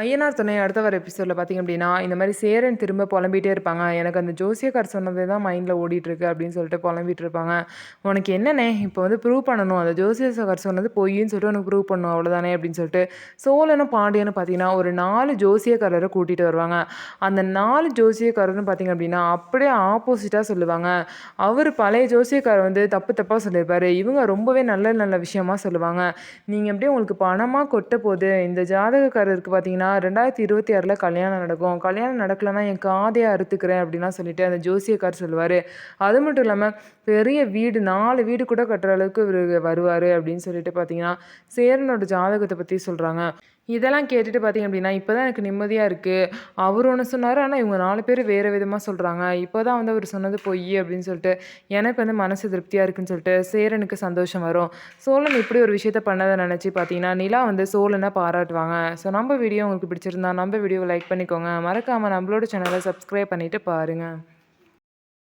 ஐயனார் துணை அடுத்த வர எபிசோடில் பார்த்திங்க அப்படின்னா, இந்த மாதிரி சேரன் திரும்ப புலம்பிகிட்டே இருப்பாங்க. எனக்கு அந்த ஜோசியக்கார் சொன்னதே தான் மைண்டில் ஓடிட்டுருக்கு அப்படின்னு சொல்லிட்டு புலம்பிட்டு இருப்பாங்க. உனக்கு என்னண்ணே இப்போ வந்து ப்ரூவ் பண்ணணும், அந்த ஜோசியக்கார் சொன்னது பொய்ன்னு சொல்லிட்டு உனக்கு ப்ரூவ் பண்ணணும் அவ்வளோதானே அப்படின்னு சொல்லிட்டு சோழனும் பாண்டியனும் பார்த்தீங்கன்னா ஒரு 4 ஜோசியக்காரரை கூட்டிகிட்டு வருவாங்க. அந்த 4 ஜோசியக்காரரும் பார்த்திங்க அப்படின்னா அப்படியே ஆப்போசிட்டாக சொல்லுவாங்க. அவர் பழைய ஜோசியக்காரர் வந்து தப்பு தப்பாக சொல்லியிருப்பாரு, இவங்க ரொம்பவே நல்ல நல்ல விஷயமா சொல்லுவாங்க. நீங்கள் அப்படியே உங்களுக்கு பணமாக கொட்ட போகுது, இந்த ஜாதகக்காரருக்கு பார்த்தீங்கன்னா 2026 கல்யாணம் நடக்கும், கல்யாணம் நடக்கலைன்னா என் காதையை அறுத்துக்கிறேன் அப்படின்லாம் சொல்லிட்டு அந்த ஜோசியக்கார் சொல்லுவார். அது மட்டும் இல்லாமல் பெரிய வீடு 4 வீடு கூட கட்டுற அளவுக்கு இவர் வருவார் அப்படின்னு சொல்லிட்டு பார்த்தீங்கன்னா சேரனோட ஜாதகத்தை பற்றி சொல்கிறாங்க. இதெல்லாம் கேட்டுட்டு பார்த்தீங்க அப்படின்னா இப்போ தான் எனக்கு நிம்மதியாக இருக்குது. அவர் ஒன்று சொன்னார், ஆனால் இவங்க 4 பேர் வேறு விதமாக சொல்கிறாங்க. இப்போ தான் வந்து அவர் சொன்னது பொய் அப்படின்னு சொல்லிட்டு எனக்கு வந்து மனசு திருப்தியாக இருக்குன்னு சொல்லிட்டு சேரனுக்கு சந்தோஷம் வரும். சோழன் இப்படி ஒரு விஷயத்த பண்ணதை நினச்சி பார்த்தீங்கன்னா நிலா வந்து சோழனை பாராட்டுவாங்க. ஸோ நம்ம வீடியோ உங்களுக்கு பிடிச்சிருந்தா நம்ம வீடியோவை லைக் பண்ணிக்கோங்க. மறக்காமல் நம்மளோட சேனலை சப்ஸ்கிரைப் பண்ணிவிட்டு பாருங்கள்.